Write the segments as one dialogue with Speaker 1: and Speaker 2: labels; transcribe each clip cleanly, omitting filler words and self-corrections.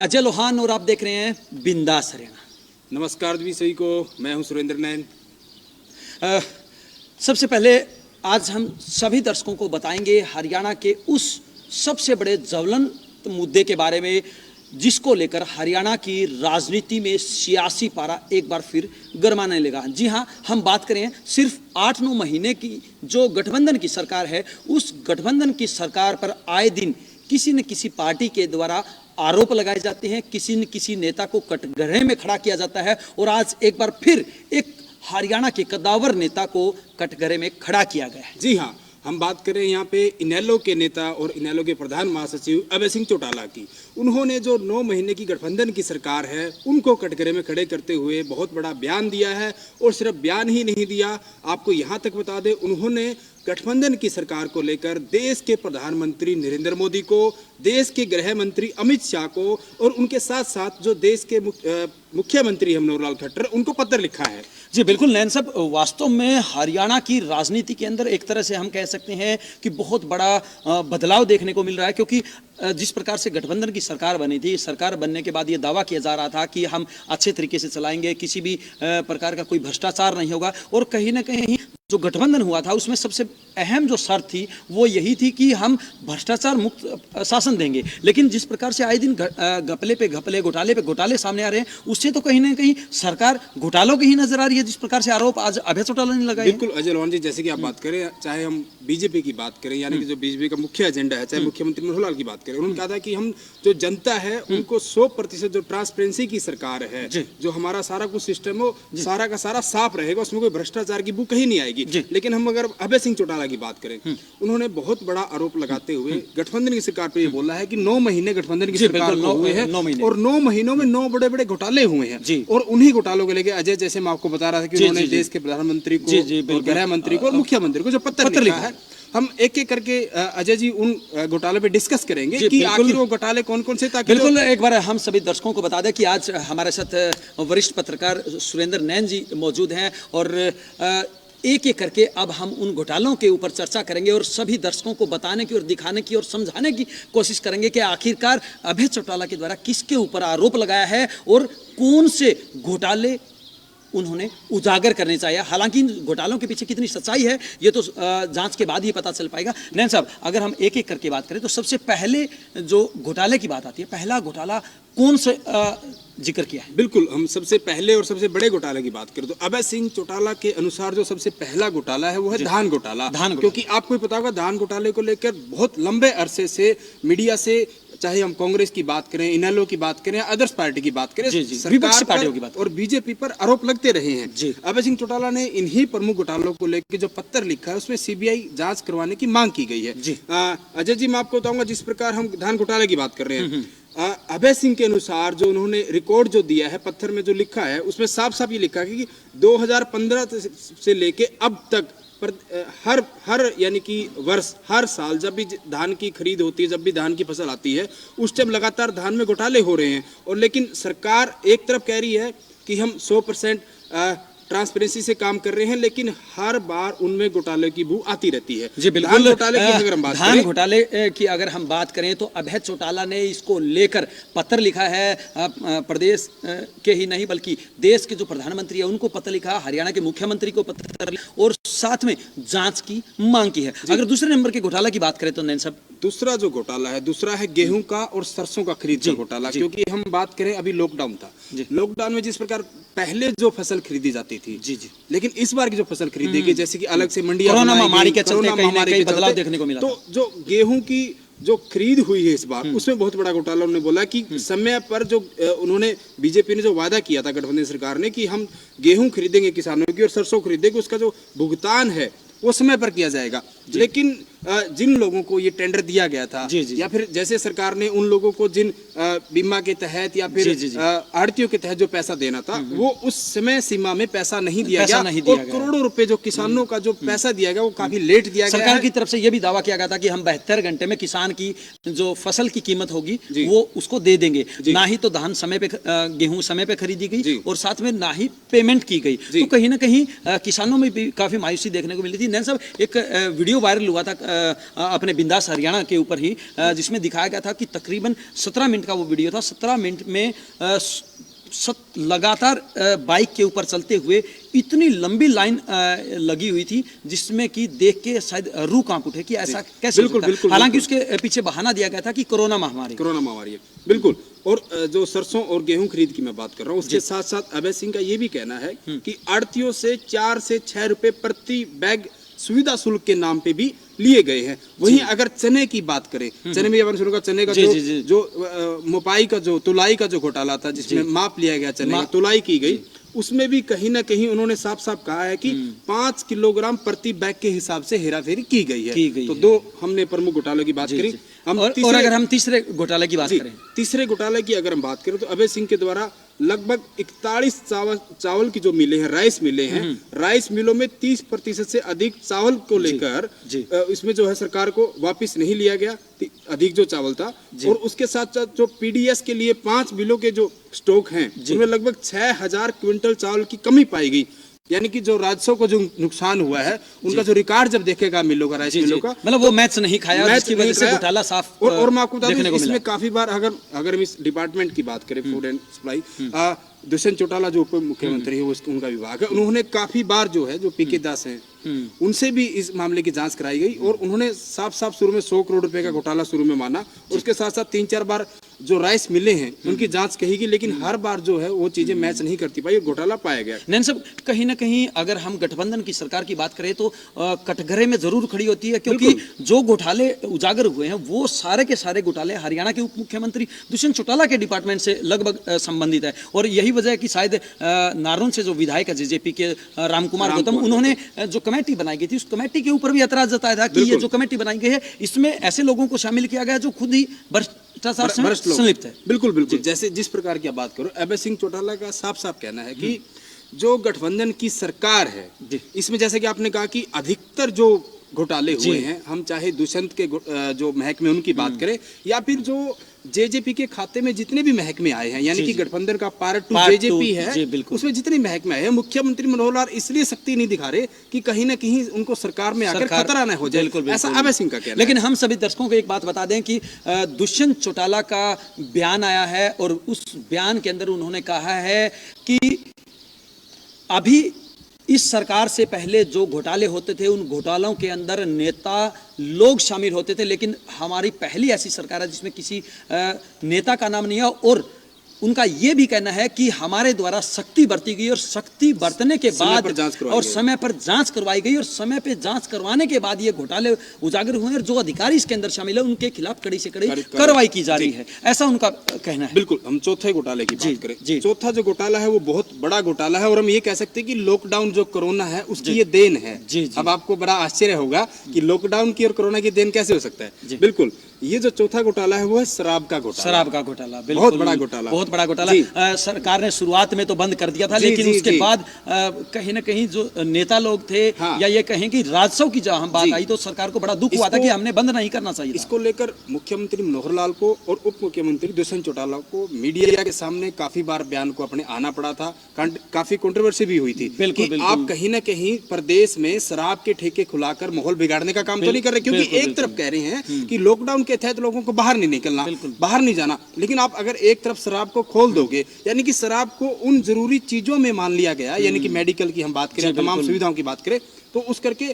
Speaker 1: अजय लोहान और आप देख रहे हैं बिंदास हरियाणा।
Speaker 2: नमस्कार जी सभी को, मैं हूं सुरेंद्र नैन।
Speaker 1: सबसे पहले आज हम सभी दर्शकों को बताएंगे हरियाणा के उस सबसे बड़े ज्वलंत मुद्दे के बारे में जिसको लेकर हरियाणा की राजनीति में सियासी पारा एक बार फिर गरमाने लगा। जी हाँ, हम बात करें सिर्फ 8-9 महीने की जो गठबंधन की सरकार है, उस गठबंधन की सरकार पर आए दिन किसी न किसी पार्टी के द्वारा आरोप लगाए जाते हैं, किसी न किसी नेता को कटघरे में खड़ा किया जाता है और आज एक बार फिर एक हरियाणा के कद्दावर नेता को कटघरे में खड़ा किया गया है।
Speaker 2: जी हाँ, हम बात करें यहाँ पे इनेलो के नेता और इनेलो के प्रधान महासचिव अभय सिंह चौटाला की। उन्होंने जो 9 महीने की गठबंधन की सरकार है उनको कटघरे में खड़े करते हुए बहुत बड़ा बयान दिया है। और सिर्फ बयान ही नहीं दिया, आपको यहाँ तक बता दें, उन्होंने गठबंधन की सरकार को लेकर देश के प्रधानमंत्री नरेंद्र मोदी को, देश के गृह मंत्री अमित शाह को और उनके साथ साथ जो देश के मुख्यमंत्री हैं मनोहर लाल खट्टर, उनको पत्र लिखा है।
Speaker 1: जी बिल्कुल नैन साहब, वास्तव में हरियाणा की राजनीति के अंदर एक तरह से हम कह सकते हैं कि बहुत बड़ा बदलाव देखने को मिल रहा है, क्योंकि जिस प्रकार से गठबंधन की सरकार बनी थी, सरकार बनने के बाद ये दावा किया जा रहा था कि हम अच्छे तरीके से चलाएंगे, किसी भी प्रकार का कोई भ्रष्टाचार नहीं होगा। और कहीं ना कहीं जो गठबंधन हुआ था उसमें सबसे अहम जो शर्त थी वो यही थी कि हम भ्रष्टाचार मुक्त शासन देंगे। लेकिन जिस प्रकार से आए दिन घपले पे घपले, घोटाले पे घोटाले सामने आ रहे हैं, उससे तो कहीं ना कहीं सरकार घोटालों की ही नजर आ रही है, जिस प्रकार से आरोप आज अभय चौटाला ने लगाए।
Speaker 2: बिल्कुल अजय लोहान जी, जैसे कि आप बात करें, चाहे हम बीजेपी की बात करें, यानी कि जो बीजेपी का मुख्य एजेंडा है, चाहे मुख्यमंत्री मनोहर लाल की बात करें, उन्होंने कहा था कि हम जो जनता है उनको 100% जो ट्रांसपेरेंसी की सरकार है, जो हमारा सारा कुछ सिस्टम हो सारा का सारा साफ रहेगा, उसमें कोई भ्रष्टाचार की बू कहीं नहीं आएगी। लेकिन हम अगर अभय सिंह चौटाला की बात करें, उन्होंने बहुत बड़ा आरोप लगाते हुए गठबंधन की सरकार पे ये बोला है कि 9 महीने गठबंधन की सरकार को हुए हैं और 9 महीनों में 9 बड़े बड़े घोटाले हुए हैं। और उन्हीं घोटालों को लेकर अजय, जैसे मैं आपको बता रहा था कि उन्होंने देश के प्रधानमंत्री को, गृह मंत्री को और मुख्यमंत्री को जो पत्र लिखा है, हम एक एक करके अजय जी उन घोटाले पे डिस्कस करेंगे कि आखिर वो घोटाले कौन कौन से।
Speaker 1: बिल्कुल, एक बार हम सभी दर्शकों को बता दें कि आज हमारे साथ वरिष्ठ पत्रकार सुरेंद्र नैन जी मौजूद हैं और एक एक करके अब हम उन घोटालों के ऊपर चर्चा करेंगे और सभी दर्शकों को बताने की और दिखाने की और समझाने की कोशिश करेंगे कि आखिरकार अभय चौटाला के द्वारा किसके ऊपर आरोप लगाया है और कौन से घोटाले उन्होंने उजागर करने चाहिए। हालांकि इन घोटालों के पीछे कितनी सच्चाई है ये तो जांच के बाद ही पता चल पाएगा। नैन साहब, अगर हम एक एक करके बात करें तो सबसे पहले जो घोटाले की बात आती है, पहला घोटाला कौन से जिक्र किया है?
Speaker 2: बिल्कुल, हम सबसे पहले और सबसे बड़े घोटाले की बात करें तो अभय सिंह चौटाला के अनुसार जो सबसे पहला घोटाला है वो है धान घोटाला। क्योंकि आपको भी पता होगा, धान घोटाले को लेकर बहुत लंबे अरसे से मीडिया से, चाहे हम कांग्रेस की बात करें, इनेलो की बात करें, अदर्स पार्टी की बात करें, सरकार पर और बीजेपी पर आरोप लगते रहे हैं। अभय सिंह चौटाला ने इन्हीं प्रमुख घोटालों को लेकर जो पत्र लिखा है उसमें सीबीआई जांच करवाने की मांग की गई है। अजय जी, मैं आपको बताऊंगा, जिस प्रकार हम धान घोटाले की बात कर रहे हैं, अभय सिंह के अनुसार जो उन्होंने रिकॉर्ड जो दिया है, पत्थर में जो लिखा है, उसमें साफ साफ ये लिखा है कि 2015 से लेके अब तक पर हर यानी कि वर्ष, हर साल जब भी धान की खरीद होती है, जब भी धान की फसल आती है, उस टाइम लगातार धान में घोटाले हो रहे हैं। और लेकिन सरकार एक तरफ कह रही है कि हम 100% ट्रांसपेरेंसी से काम कर रहे हैं, लेकिन हर बार उनमें घोटाले की बू आती रहती है।
Speaker 1: जी बिल्कुल,
Speaker 2: घोटाले की अगर हम बात
Speaker 1: धान घोटाले की अगर हम बात करें तो अभय चौटाला ने इसको लेकर पत्र लिखा है, प्रदेश के ही नहीं बल्कि देश के जो प्रधानमंत्री है उनको पत्र लिखा, हरियाणा के मुख्यमंत्री को पत्र और साथ में जांच की मांग की है। अगर दूसरे नंबर के घोटाला की बात करें तो नैन साहब,
Speaker 2: दूसरा जो घोटाला है, दूसरा है गेहूं का और सरसों का खरीद का घोटाला। क्योंकि हम बात करें, अभी लॉकडाउन था, लॉकडाउन में जिस प्रकार पहले जो फसल खरीदी जाती थी, लेकिन इस बार की जो फसल खरीदी गई, जैसे कि अलग से मंडियां,
Speaker 1: कोरोना महामारी के चलते बदलाव देखने को मिला।
Speaker 2: तो जो गेहूं की जो खरीद हुई है इस बार, उसमें बहुत बड़ा घोटाला। उन्होंने बोला कि समय पर जो उन्होंने, बीजेपी ने जो वादा किया था गठबंधन सरकार ने कि हम गेहूं खरीदेंगे किसानों की और सरसों खरीदेंगे, उसका जो भुगतान है वो समय पर किया जाएगा। लेकिन जिन लोगों को ये टेंडर दिया गया था, या फिर जैसे सरकार ने उन लोगों को जिन बीमा के तहत या फिर आड़तियों के तहत जो पैसा देना था, वो उस समय सीमा में पैसा नहीं दिया गया और करोड़ों रुपए जो किसानों का जो पैसा दिया गया वो काफी लेट दिया गया।
Speaker 1: सरकार की तरफ से ये भी दावा किया गया था कि हम 72 घंटे में किसान की जो फसल की कीमत होगी वो उसको दे देंगे। ना ही तो धान समय पे, गेहूं समय पे खरीदी गई और साथ में ना ही पेमेंट की गई। तो कहीं ना कहीं किसानों में भी काफी मायूसी देखने को मिली थी। नैन साहब, एक वीडियो वायरल हुआ था अपने बिंदास हरियाणा के ऊपर ही, जिसमें दिखाया गया था कि तकरीबन 17 मिनट का वो वीडियो था। 17 मिनट में लगातार बाइक के ऊपर चलते हुए इतनी लंबी लाइन लगी हुई थी, जिसमें कि देख के शायद रूह कांप उठे कि ऐसा कैसे हो सकता है। हालांकि उसके पीछे बहाना दिया गया था कि कोरोना महामारी
Speaker 2: है। बिल्कुल। और जो सरसों और गेहूं खरीद की मैं बात कर रहा हूँ, उसके साथ साथ अभय सिंह का ये भी कहना है कि आड़तियों से 4 से 6 रुपए प्रति बैग सुविधा शुल्क के नाम पे भी लिए गए हैं। वहीं अगर चने की बात करें, चने में आपने सुना चने का जो मोपाई का जो तुलाई का जो घोटाला था, जिसमें माप लिया गया चने की तुलाई की गई, उसमें भी कहीं ना कहीं उन्होंने साफ साफ कहा है कि 5 किलोग्राम प्रति बैग के हिसाब से हेराफेरी की गई है। तो दो हमने प्रमुख घोटालों की बात करी।
Speaker 1: और अगर हम तीसरे घोटाले की बात करें,
Speaker 2: तीसरे घोटाले की अगर हम बात करें तो अभय सिंह के द्वारा लगभग 41 चावल की जो मिलें हैं, राइस मिले हैं, राइस मिलों में 30% से अधिक चावल को लेकर इसमें जो है सरकार को वापस नहीं लिया गया, अधिक जो चावल था। और उसके साथ साथ जो पीडीएस के लिए 5 मिलों के जो स्टॉक हैं, उनमें लगभग 6000 क्विंटल चावल की कमी पाई गई। यानी कि जो राजस्व को जो नुकसान हुआ है, उनका जो रिकॉर्ड जब देखेगा मिलों का, राइस मिलों का,
Speaker 1: मतलब वो मैच नहीं खाया, जिसकी वजह से घोटाला साफ।
Speaker 2: और मैं आपको बता दूं, इसमें काफी बार अगर हम इस डिपार्टमेंट की बात करें, food and supply, Dushyant Chautala जो उप मुख्यमंत्री है, उनका विभाग है, उन्होंने काफी बार जो है जो पीके दास हैं, उनसे भी इस मामले की जांच कराई गई। और उन्होंने साफ साफ शुरू में 100 करोड़ रुपए का घोटाला शुरू में माना, और उसके साथ साथ 3-4 बार जो राइस मिले हैं उनकी जांच कही गई, लेकिन हर बार जो है वो चीजें मैच नहीं करती पाई, घोटाला पाया गया।
Speaker 1: नैन साहब, कहीं ना कहीं अगर हम गठबंधन की सरकार की बात करें तो कटघरे में जरूर खड़ी होती है, क्योंकि जो घोटाले उजागर हुए हैं वो सारे के सारे घोटाले हरियाणा के उप मुख्यमंत्री दुष्यंत चौटाला के डिपार्टमेंट से लगभग संबंधित है। और यही वजह है कि शायद नारनौल से जो विधायक है जेजेपी के रामकुमार गौतम, उन्होंने जो कमेटी बनाई गई थी, उस कमेटी के ऊपर भी ऐतराज जताया था कि ये जो कमेटी बनाई गई है, इसमें ऐसे लोगों को शामिल किया गया जो खुद ही भ्रष्टाचार से संलिप्त है।
Speaker 2: बिल्कुल बिल्कुल। जैसे जिस प्रकार की बात करो, अभय सिंह चौटाला का साफ साफ कहना है कि जो गठबंधन की सरकार है, इसमें जैसे कि आपने कहा कि अधिकतर जो घोटाले हुए हैं, हम चाहे दुष्यंत के जो महकमे उनकी बात करें, या फिर जो जेजेपी के खाते में जितने भी महकमे आए हैं, यानी कि गठबंधन का पार्ट 2 जेजेपी है, उसमें जितने महकमे आए हैं, मुख्यमंत्री मनोहर लाल इसलिए सख्ती नहीं दिखा रहे कि कहीं ना कहीं उनको सरकार में आकर खतरा न हो जाए, ऐसा अभय सिंह का कहना है।
Speaker 1: लेकिन हम सभी दर्शकों को एक बात बता दें कि दुष्यंत चौटाला का बयान आया है, और उस बयान के अंदर उन्होंने कहा है कि अभी इस सरकार से पहले जो घोटाले होते थे, उन घोटालों के अंदर नेता लोग शामिल होते थे, लेकिन हमारी पहली ऐसी सरकार है जिसमें किसी नेता का नाम नहीं है। और उनका यह भी कहना है कि हमारे द्वारा सख्ती बरती गई, और सख्ती बरतने के बाद और समय पर जांच करवाई गई, और समय पे जांच करवाने के बाद ये घोटाले उजागर हुए, और जो अधिकारी इसके अंदर शामिल है उनके खिलाफ कड़ी से कड़ी कार्रवाई की जा रही है, ऐसा उनका कहना है।
Speaker 2: बिल्कुल। हम चौथे घोटाले की बात करें, चौथा जो घोटाला है वो बहुत बड़ा घोटाला है, और हम ये कह सकते हैं कि लॉकडाउन जो कोरोना है उसकी ये देन है। अब आपको बड़ा आश्चर्य होगा कि लॉकडाउन की और कोरोना की देन कैसे हो सकता है। बिल्कुल, ये जो चौथा घोटाला है वो है शराब का घोटाला।
Speaker 1: शराब का घोटाला
Speaker 2: बहुत बड़ा घोटाला,
Speaker 1: बहुत बड़ा घोटाला। सरकार ने शुरुआत में तो बंद कर दिया था, लेकिन उसके बाद कहीं ना कहीं जो नेता लोग थे, या ये कहें कि राजस्व की जब हम बात आई तो सरकार को बड़ा दुख हुआ था कि हमने बंद नहीं करना चाहिए।
Speaker 2: इसको लेकर मुख्यमंत्री मनोहर लाल को और उप मुख्यमंत्री दुष्यंत चौटाला को मीडिया के सामने काफी बार बयान को अपने आना पड़ा था, काफी कंट्रोवर्सी भी हुई थी। बिल्कुल, आप कहीं ना कहीं प्रदेश में शराब के ठेके खुलाकर माहौल बिगाड़ने का काम तो नहीं कर रहे, क्योंकि एक तरफ कह रहे हैं कि लॉकडाउन के तहत लोगों को बाहर नहीं निकलना, बाहर नहीं जाना, लेकिन आप अगर एक तरफ शराब को खोल दोगे, यानी कि शराब को उन जरूरी चीजों में मान लिया गया, यानी कि मेडिकल की हम बात करें, तमाम सुविधाओं की बात करें, तो उस करके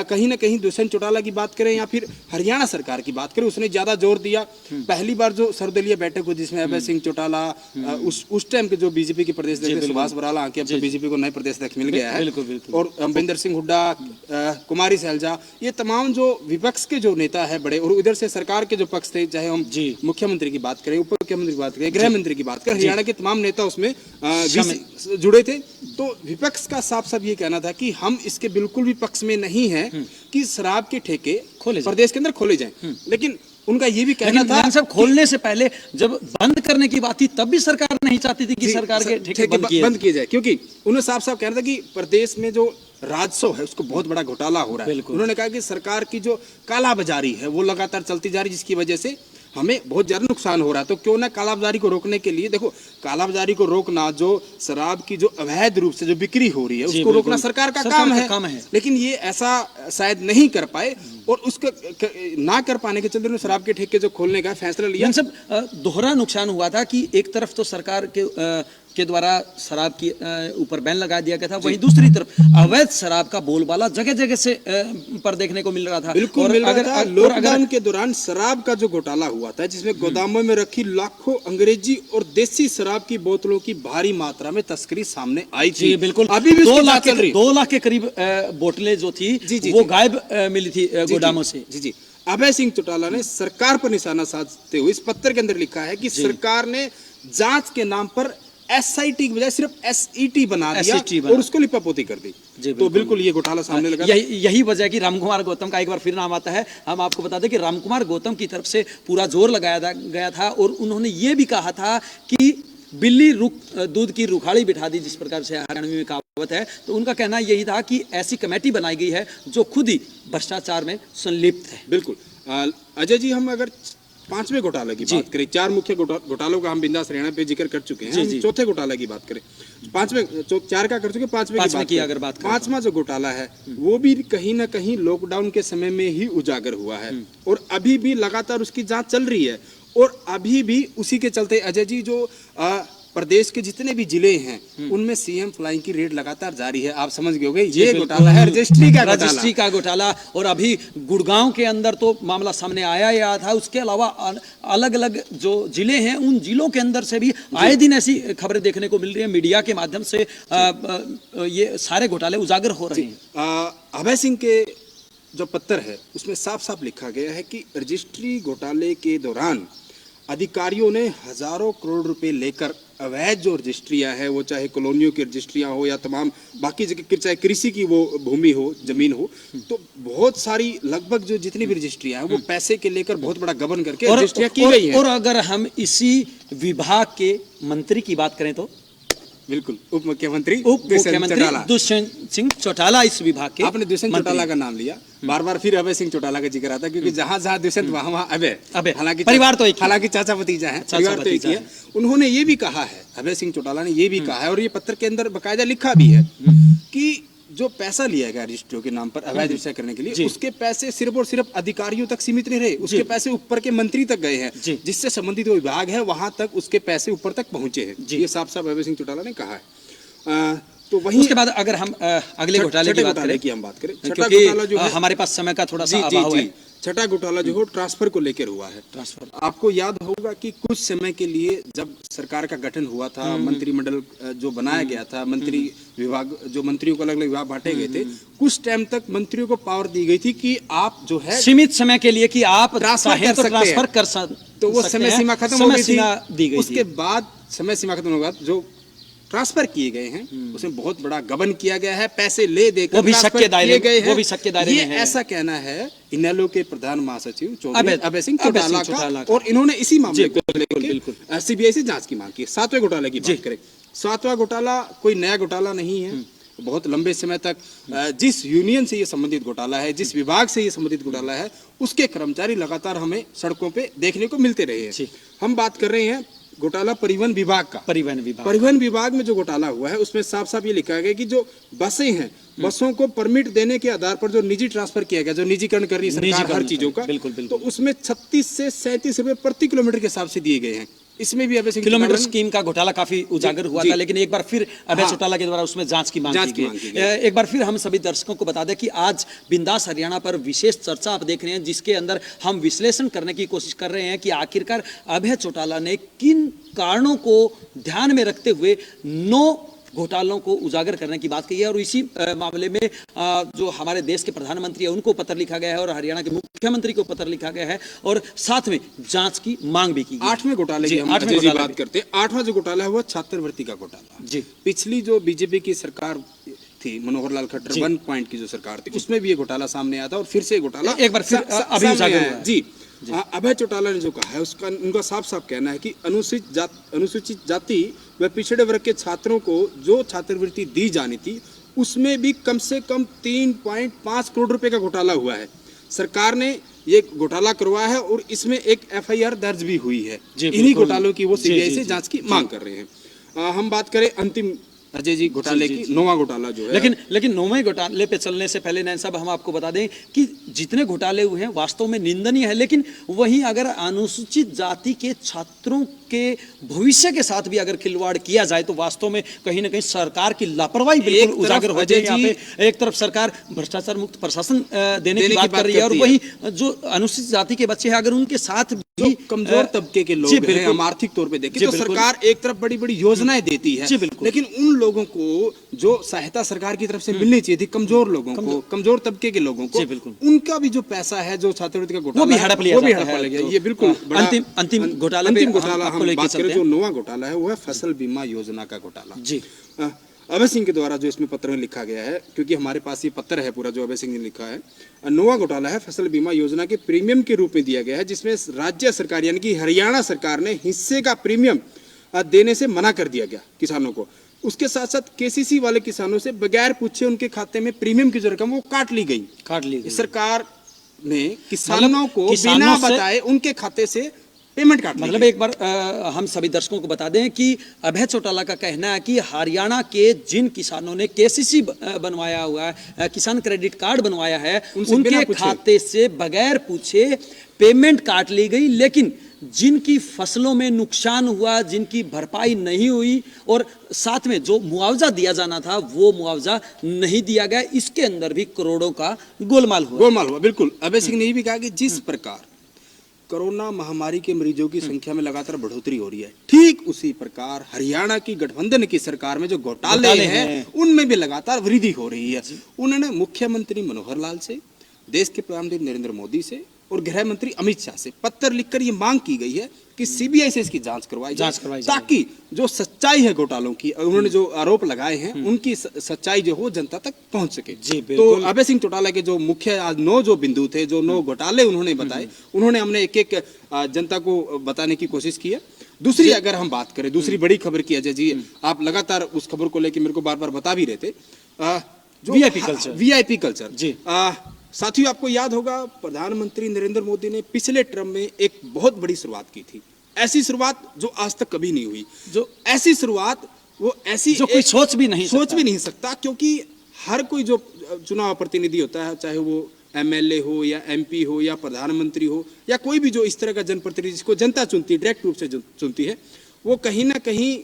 Speaker 2: कहीं ना कहीं दुष्यंत चौटाला की बात करें या फिर हरियाणा सरकार की बात करें, उसने ज्यादा जोर दिया। पहली बार जो सर्वदलीय बैठक हुई जिसमें अभय सिंह चौटाला, उस टाइम के जो बीजेपी के प्रदेश अध्यक्ष सुभाष बराला, अब तो बीजेपी को नए प्रदेश अध्यक्ष मिल गया है, और अमरिंदर सिंह हुड्डा, कुमारी सैलजा, ये तमाम जो विपक्ष के जो नेता है बड़े, और उधर से सरकार के जो पक्ष थे, चाहे हम मुख्यमंत्री की बात करें, उप मुख्यमंत्री की बात करें, गृह मंत्री की बात करें, हरियाणा के तमाम नेता उसमें जुड़े थे। तो विपक्ष का साफ साफ ये कहना था कि हम इसके बिल्कुल भी पक्ष में नहीं है कि शराब के ठेके प्रदेश के अंदर खोले जाएं, लेकिन उनका ये भी कहना था
Speaker 1: सब खोलने से पहले जब बंद करने की बात थी तब भी सरकार नहीं चाहती थी कि सरकार के ठेके बंद किए जाए,
Speaker 2: क्योंकि उन्होंने साफ साफ कहना था कि प्रदेश में जो राजस्व है उसको बहुत बड़ा घोटाला हो रहा है। उन्होंने कहा कि सरकार की जो कालाबाजारी है वो लगातार चलती जा रही, जिसकी वजह से हमें बहुत ज्यादा नुकसान हो रहा है। तो क्यों ना कालाबाजारी को रोकने के लिए, देखो कालाबाजारी को रोकना, जो शराब की जो अवैध रूप से जो बिक्री हो रही है उसको रोकना सरकार का काम है, लेकिन ये ऐसा शायद नहीं कर पाए। और उसका ना कर पाने के चलते उन्होंने शराब के ठेके जो खोलने का फैसला लिया।
Speaker 1: सब दोहरा नुकसान हुआ था कि एक तरफ तो सरकार के द्वारा शराब की ऊपर बैन लगा दिया गया था, वहीं दूसरी तरफ अवैध शराब का बोलबाला जगह जगह से पर देखने को मिल रहा था।
Speaker 2: बिल्कुल मिल रहा था। लॉकडाउन के दौरान शराब का जो घोटाला हुआ था, जिसमें गोदामों में रखी लाखों अंग्रेजी और देसी शराब की बोतलों की भारी मात्रा में तस्करी सामने आई थी।
Speaker 1: बिल्कुल,
Speaker 2: अभी भी
Speaker 1: 2 लाख के करीब बोतलें जो थी वो गायब मिली थी गोदामों से।
Speaker 2: जी अभय सिंह चौटाला ने सरकार पर निशाना साधते हुए इस पत्र के अंदर लिखा है कि सरकार ने जांच के नाम पर SIT की बजाय सिर्फ SET बना दिया और उसको लिपापोती कर दी। तो बिल्कुल ये घोटाला सामने लगा।
Speaker 1: यही वजह कि रामकुमार गौतम का एक बार फिर नाम आता है। हम आपको बता दें कि रामकुमार गौतम की तरफ से पूरा जोर लगाया गया था और उन्होंने ये भी कहा था कि बिल्ली दूध की रुखाड़ी बिठा दी, जिस प्रकार से हरियाणवी में कहावत है। तो उनका कहना यही था कि ऐसी कमेटी बनाई गई है जो खुद ही भ्रष्टाचार में संलिप्त है।
Speaker 2: बिल्कुल अजय जी, हम अगर 5वें घोटाले की बात करें, 4 मुख्य घोटालों का हम बिंदास हरियाणा पे जिक्र कर चुके हैं। हम चौथे घोटाले की बात करें, 4 का कर चुके, 5वें की अगर बात करें, 5वां जो घोटाला है वो भी कहीं ना कहीं लॉकडाउन के समय में ही उजागर हुआ है और अभी भी लगातार उसकी जांच चल रही है। और अभी भी उसी के चलते अजय जी, जो प्रदेश के जितने भी जिले हैं उनमें सीएम फ्लाइंग की रेड लगातार जारी है। आप समझ गए होंगे ये घोटाला है रजिस्ट्री का घोटाला।
Speaker 1: और अभी गुड़गांव के अंदर तो मामला सामने आया था। उसके अलावा अलग अलग जो जिले हैं उन जिलों के अंदर से भी आए दिन ऐसी खबरें देखने को मिल रही है। मीडिया के माध्यम से ये सारे घोटाले उजागर हो रहे हैं।
Speaker 2: अभय सिंह के जो पत्र है उसमें साफ साफ लिखा गया है कि रजिस्ट्री घोटाले के दौरान अधिकारियों ने हजारों करोड़ रुपए लेकर अवैध जो रजिस्ट्रियां है, वो चाहे कॉलोनियों की रजिस्ट्रियां हो या तमाम बाकी जगह, चाहे कृषि की वो भूमि हो, जमीन हो, तो बहुत सारी लगभग जो जितनी भी रजिस्ट्रियां हैं वो पैसे के लेकर बहुत बड़ा गबन करके रजिस्ट्रियां की गई हैं।
Speaker 1: और अगर हम इसी विभाग के मंत्री की बात करें तो
Speaker 2: बिल्कुल उप मुख्यमंत्री
Speaker 1: दुष्यंत सिंह चौटाला इस विभाग के।
Speaker 2: आपने दुष्यंत चौटाला का नाम लिया, बार बार फिर अभय सिंह चौटाला का जिक्र आता है, क्योंकि जहां जहां दुष्यंत वहां अभय, हालांकि
Speaker 1: परिवार तो एक,
Speaker 2: हालांकि चाचा भतीजा है, परिवार तो एक ही है। उन्होंने ये भी कहा है, अभय सिंह चौटाला ने ये भी कहा है और ये पत्र के अंदर बाकायदा लिखा भी है कि जो पैसा लिया गया रजिस्ट्रियों के नाम पर अवैध रजिस्ट्री करने के लिए, उसके पैसे सिर्फ और सिर्फ अधिकारियों तक सीमित नहीं रहे, उसके पैसे ऊपर के मंत्री तक गए हैं, जिससे संबंधित जो विभाग है वहां तक उसके पैसे ऊपर तक पहुंचे हैं। ये साफ साफ अभय सिंह चौटाला ने कहा है।
Speaker 1: तो वहीं उसके बाद अगर हम अगले घोटाले की बात करें, छठा घोटाला जो है, हमारे पास समय का थोड़ा सा अभाव है।
Speaker 2: छठा घोटाला जो है ट्रांसफर को लेकर हुआ है। ट्रांसफर, आपको याद होगा कि कुछ समय के लिए जब सरकार का गठन हुआ था, मंत्रिमंडल जो बनाया गया था, मंत्री विभाग, जो मंत्रियों को अलग अलग विभाग बांटे गए थे, कुछ टाइम तक मंत्रियों को पावर दी गई थी कि आप जो है
Speaker 1: सीमित समय के लिए कि आप ट्रांसफर कर सकते,
Speaker 2: तो वो समय सीमा खत्म हो गई थी। उसके बाद समय सीमा खत्म होगा, जो ट्रांसफर किए गए हैं उसमें बहुत बड़ा गबन किया गया है, पैसे ले देकर
Speaker 1: वो भी शक के दायरे में है।
Speaker 2: ऐसा कहना है इनेलो के प्रधान महासचिव चौधरी अभय सिंह चौटाला का, और इन्होंने इसी मामले को लेकर सीबीआई से जांच की मांग की। 7वें घोटाले की बात करें, 7वां घोटाला कोई नया घोटाला नहीं है। बहुत लंबे समय तक जिस यूनियन से ये संबंधित घोटाला है, जिस विभाग से ये संबंधित घोटाला है, उसके कर्मचारी लगातार हमें सड़कों पे देखने को मिलते रहे हैं। हम बात कर रहे हैं घोटाला परिवहन विभाग का। परिवहन विभाग में जो घोटाला हुआ है उसमें साफ साफ ये लिखा गया कि जो बसें हैं, बसों को परमिट देने के आधार पर जो निजी ट्रांसफर किया गया, जो निजीकरण कर रही है सरकार हर चीजों का, तो उसमें 36 से 37 रुपए प्रति किलोमीटर के हिसाब से दिए गए हैं। इसमें भी अभय सिंह
Speaker 1: किलोमीटर स्कीम का घोटाला काफी उजागर हुआ था, लेकिन एक बार फिर अभय चौटाला के द्वारा उसमें जांच की मांग की गई। एक बार फिर हम सभी दर्शकों को बता दें कि आज बिंदास हरियाणा पर विशेष चर्चा आप देख रहे हैं, जिसके अंदर हम विश्लेषण करने की कोशिश कर रहे हैं कि आखिरकार अभय चौटाला ने किन कारणों को ध्यान में रखते हुए 9 घोटालों को उजागर करने की बात कही है। और इसी मामले में जो हमारे देश के प्रधानमंत्री है उनको पत्र लिखा गया है और हरियाणा के मुख्यमंत्री को पत्र लिखा गया है और साथ में जांच की मांग भी की गई।
Speaker 2: 8वें घोटाले की हम बात करते हैं। 8वां जो घोटाला है वो छात्रवृत्ति का घोटाला। पिछली जो बीजेपी की सरकार थी, मनोहर लाल खट्टर 1 पॉइंट की जो सरकार थी, उसमें भी ये घोटाला सामने आया था और फिर से घोटाला
Speaker 1: एक बार फिर अभी उजागर हुआ।
Speaker 2: जी, अभय चौटाला ने जो कहा है उसका उनका साफ साफ कहना है कि अनुसूचित जाति व पिछड़े वर्ग के छात्रों को जो छात्रवृत्ति दी जानी थी उसमें भी कम से कम 3.5 करोड़ रुपए का घोटाला हुआ है। सरकार ने ये घोटाला करवाया है और इसमें एक FIR दर्ज भी हुई है। इन्हीं घोटालों की वो सीबीआई से जांच की मांग कर रहे हैं। हम बात करें अंतिम अजय जी घोटाले की, नोवा घोटाला जो है।
Speaker 1: लेकिन नौवें घोटाले पे चलने से पहले नैन साहब हम आपको बता दें कि जितने घोटाले हुए हैं वास्तव में निंदनीय है, लेकिन वहीं अगर अनुसूचित जाति के छात्रों के भविष्य के साथ भी अगर खिलवाड़ किया जाए तो वास्तव में कहीं ना कहीं सरकार की लापरवाही बिल्कुल उजागर हो जाए। यहाँ पे एक तरफ सरकार भ्रष्टाचार मुक्त प्रशासन देने की बात कर रही है, और वहीं जो अनुसूचित जाति के बच्चे हैं अगर उनके साथ
Speaker 2: जो कमजोर तबके के लोग हैं, हम आर्थिक तौर पे देखें तो सरकार एक तरफ बड़ी बड़ी योजनाएं देती है, लेकिन उन लोगों को जो सहायता सरकार की तरफ से मिलनी चाहिए थी, कमजोर लोगों को, कमजोर तबके के लोगों को, उनका भी जो पैसा है, जो छात्रवृत्ति का घोटाला, वो भी हड़प लिया। ये बिल्कुल
Speaker 1: अंतिम घोटाला
Speaker 2: हम बात करें, जो नोवा घोटाला है वो है फसल बीमा योजना का घोटाला जी। अभय सिंह के द्वारा जो इसमें पत्र में लिखा गया है, क्योंकि हमारे पास ये पत्र है पूरा जो अभय सिंह ने लिखा है, नोवा घोटाला है फसल बीमा योजना के प्रीमियम के रूप में दिया गया है, जिसमें राज्य सरकार यानी कि हरियाणा सरकार ने हिस्से का प्रीमियम देने से मना कर दिया गया किसानों को। उसके साथ साथ केसीसी वाले किसानों से बगैर पूछे उनके खाते में प्रीमियम की जो रकम वो काट ली गई। सरकार ने किसानों को बिना बताए उनके खाते से पेमेंट काट,
Speaker 1: मतलब एक बार हम सभी दर्शकों को बता दें कि अभय चौटाला का कहना है कि हरियाणा के जिन किसानों ने केसीसी बनवाया हुआ है, किसान क्रेडिट कार्ड बनवाया है, उनके खाते से बगैर पूछे पेमेंट काट ली गई, लेकिन जिनकी फसलों में नुकसान हुआ, जिनकी भरपाई नहीं हुई और साथ में जो मुआवजा दिया जाना था वो मुआवजा नहीं दिया गया, इसके अंदर भी करोड़ों का गोलमाल हुआ।
Speaker 2: बिल्कुल अभय सिंह ने ये भी कहा कि जिस प्रकार कोरोना महामारी के मरीजों की संख्या में लगातार बढ़ोतरी हो रही है, ठीक उसी प्रकार हरियाणा की गठबंधन की सरकार में जो घोटाले हैं उनमें भी लगातार वृद्धि हो रही है। उन्होंने मुख्यमंत्री मनोहर लाल से, देश के प्रधानमंत्री नरेंद्र मोदी से और गृह मंत्री अमित शाह से पत्र लिखकर ये मांग की गई है कि सीबीआई से इसकी जांच करवाई जाए, ताकि जो सच्चाई है घोटालों की, उन्होंने जो आरोप लगाए हैं उनकी सच्चाई जो हो जनता तक पहुंच सके। तो अभय सिंह चौटाला के जो मुख्य आज 9 जो बिंदु थे, जो 9 घोटाले उन्होंने बताए, उन्होंने हमने एक एक जनता को बताने की कोशिश की है। दूसरी अगर हम बात करें, दूसरी बड़ी खबर की, अजय जी आप लगातार उस खबर को लेकर मेरे को बार बार बता भी रहे थे, वीआईपी कल्चर जी। साथियों आपको याद होगा प्रधानमंत्री नरेंद्र मोदी ने पिछले टर्म में एक बहुत बड़ी शुरुआत की थी, ऐसी शुरुआत जो आज तक कभी नहीं हुई, जो ऐसी शुरुआत वो ऐसी
Speaker 1: जो कोई सोच भी नहीं
Speaker 2: सकता, क्योंकि हर कोई जो चुनाव प्रतिनिधि होता है, चाहे वो एमएलए हो या एमपी हो या प्रधानमंत्री हो या कोई भी जो इस तरह का जनप्रतिनिधि जिसको जनता चुनती है, डायरेक्ट रूप से चुनती है, वो कहीं ना कहीं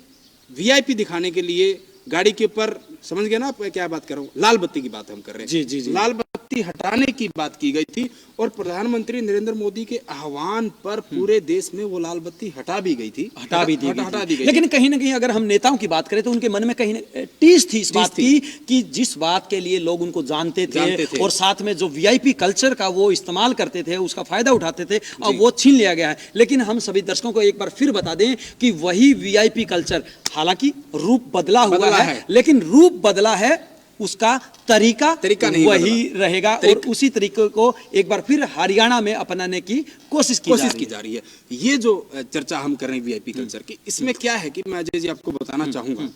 Speaker 2: वीआईपी दिखाने के लिए गाड़ी के ऊपर, समझ गया ना आप क्या बात कर रहा हूँ, लाल बत्ती की बात हम कर रहे हैं जी। लाल बत्ती हटाने की बात की गई थी और प्रधानमंत्री नरेंद्र मोदी के आह्वान पर पूरे देश में वो लाल बत्ती हटा भी दी गई।
Speaker 1: लेकिन कहीं ना कहीं अगर हम नेताओं की बात करें तो उनके मन में कहीं टीस थी इस बात की कि जिस बात के लिए लोग उनको जानते थे और साथ में जो वीआईपी कल्चर का वो इस्तेमाल करते थे, उसका फायदा उठाते थे, अब वो छीन लिया गया है। लेकिन हम सभी दर्शकों को एक बार फिर बता दें कि वही वीआईपी कल्चर हालांकि रूप बदला हुआ है, लेकिन रूप बदला है, उसका तरीका नहीं वही रहेगा और उसी तरीके को एक बार फिर हरियाणा में अपनाने की कोशिश की जा रही है।
Speaker 2: ये जो चर्चा हम कर रहे हैं वीआईपी कल्चर की, इसमें क्या है कि मैं अजय जी आपको बताना चाहूंगा,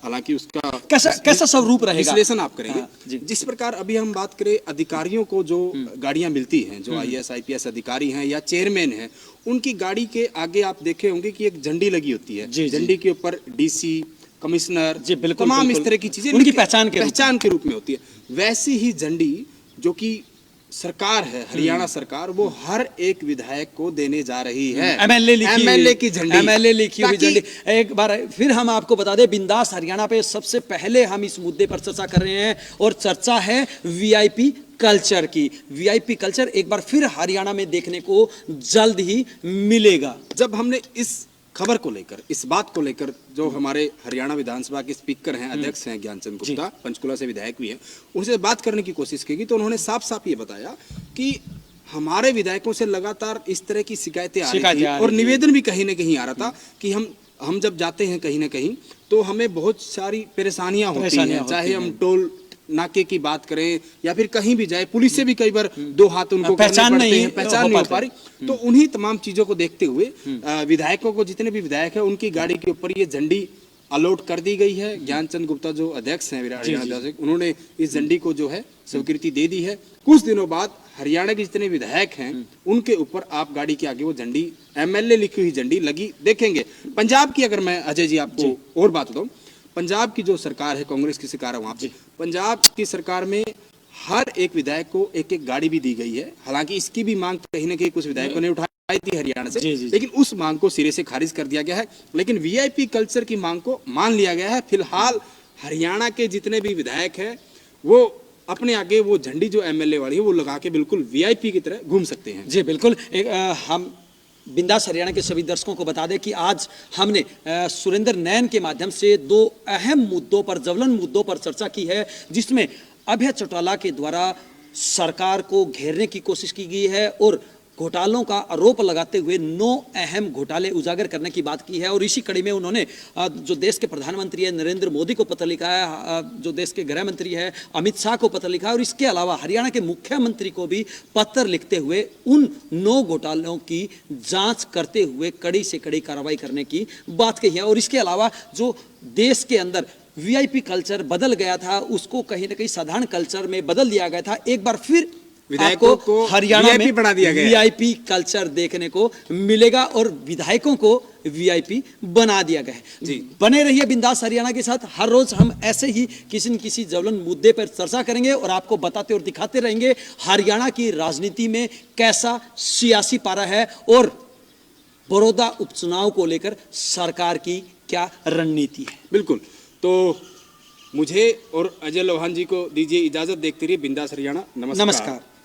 Speaker 2: हालांकि उसका
Speaker 1: कैसा स्वरूप रहेगा
Speaker 2: विश्लेषण आप करेंगे। जिस प्रकार अभी हम बात करें अधिकारियों को जो गाड़ियां मिलती हैं, जो आईएएस आईपीएस अधिकारी हैं या चेयरमैन हैं, उनकी गाड़ी के आगे आप देखे होंगे कि एक झंडी लगी होती है, झंडी के ऊपर डीसी, कमिश्नर, तमाम इस तरह की चीजें
Speaker 1: उनकी पहचान
Speaker 2: के रूप में होती है। वैसी ही झंडी जो कि सरकार है, हरियाणा सरकार, वो हर एक विधायक को देने जा रही है।
Speaker 1: एमएलए की झंडी, एमएलए लिखी हुई झंडी। एक बार फिर हम आपको बता दें, बिंदास हरियाणा पे सबसे पहले हम इस मुद्दे पर चर्चा कर रहे हैं और चर्चा है वीआईपी कल्चर की। वीआईपी कल्चर एक बार फिर हरियाणा में देखने को जल्द ही मिलेगा।
Speaker 2: जब हमने इस खबर को लेकर, इस बात को लेकर, जो हमारे हरियाणा विधानसभा के स्पीकर हैं, अध्यक्ष हैं ज्ञानचंद गुप्ता, पंचकुला से विधायक भी हैं, उनसे बात करने की कोशिश की तो उन्होंने साफ साफ ये बताया कि हमारे विधायकों से लगातार इस तरह की शिकायतें आ रही थी और निवेदन भी कहीं ना कहीं आ रहा था कि हम जब जाते हैं कहीं ना कहीं तो हमें बहुत सारी परेशानियां होती हैं, चाहे हम टोल नाके की बात करें या फिर कहीं भी जाए, पुलिस से भी कई बार 2 हाथ उनको पहचान नहीं हो पा रही। तो उन्हीं तमाम चीजों को देखते हुए विधायकों को, जितने भी विधायक है, उनकी गाड़ी के ऊपर ये झंडी अलॉट कर दी गई है। ज्ञानचंद गुप्ता जो अध्यक्ष हैं हरियाणा, उन्होंने इस झंडी को जो है स्वीकृति दे दी है। कुछ दिनों बाद हरियाणा के जितने विधायक हैं उनके ऊपर आप गाड़ी के आगे वो झंडी, एमएलए लिखी हुई झंडी लगी देखेंगे। पंजाब की अगर मैं अजय जी आपको और बात बताऊं, पंजाब की जो सरकार है, कांग्रेस की सरकार है वहाँ पे, पंजाब की सरकार में हर एक विधायक को एक एक गाड़ी भी दी गई है। हालांकि इसकी भी मांग कहीं ना कहीं कुछ विधायकों ने उठाई थी हरियाणा से, लेकिन उस मांग को सिरे से खारिज कर दिया गया है। लेकिन वीआईपी कल्चर की मांग को मान लिया गया है। फिलहाल हरियाणा के जितने भी विधायक हैं वो अपने आगे वो झंडी जो एमएलए वाली है वो लगा के बिल्कुल वीआईपी की तरह घूम सकते हैं।
Speaker 1: जी बिल्कुल। हम बिंदास हरियाणा के सभी दर्शकों को बता दें कि आज हमने सुरेंद्र नैन के माध्यम से दो अहम मुद्दों पर, ज्वलन मुद्दों पर चर्चा की है, जिसमें अभय चौटाला के द्वारा सरकार को घेरने की कोशिश की गई है और घोटालों का आरोप लगाते हुए 9 अहम घोटाले उजागर करने की बात की है। और इसी कड़ी में उन्होंने जो देश के प्रधानमंत्री है नरेंद्र मोदी को पत्र लिखा है, जो देश के गृह मंत्री है अमित शाह को पत्र लिखा है, और इसके अलावा हरियाणा के मुख्यमंत्री को भी पत्र लिखते हुए उन 9 घोटालों की जांच करते हुए कड़ी से कड़ी कार्रवाई करने की बात कही है। और इसके अलावा जो देश के अंदर वीआईपी कल्चर बदल गया था उसको कहीं ना कहीं साधारण कल्चर में बदल दिया गया था। एक बार फिर
Speaker 2: विधायकों को
Speaker 1: हरियाणा में
Speaker 2: बना दिया गया,
Speaker 1: वीआईपी कल्चर देखने को मिलेगा और विधायकों को वीआईपी बना दिया गया है।
Speaker 2: जी
Speaker 1: बने रहिए बिंदास हरियाणा के साथ। हर रोज हम ऐसे ही किसी न किसी ज्वलन मुद्दे पर चर्चा करेंगे और आपको बताते और दिखाते रहेंगे हरियाणा की राजनीति में कैसा सियासी पारा है और बड़ौदा उपचुनाव को लेकर सरकार की क्या रणनीति है।
Speaker 2: बिल्कुल। तो मुझे और अजय लोहान जी को दीजिए इजाजत। देखते रहिए बिंदास हरियाणा। नमस्कार।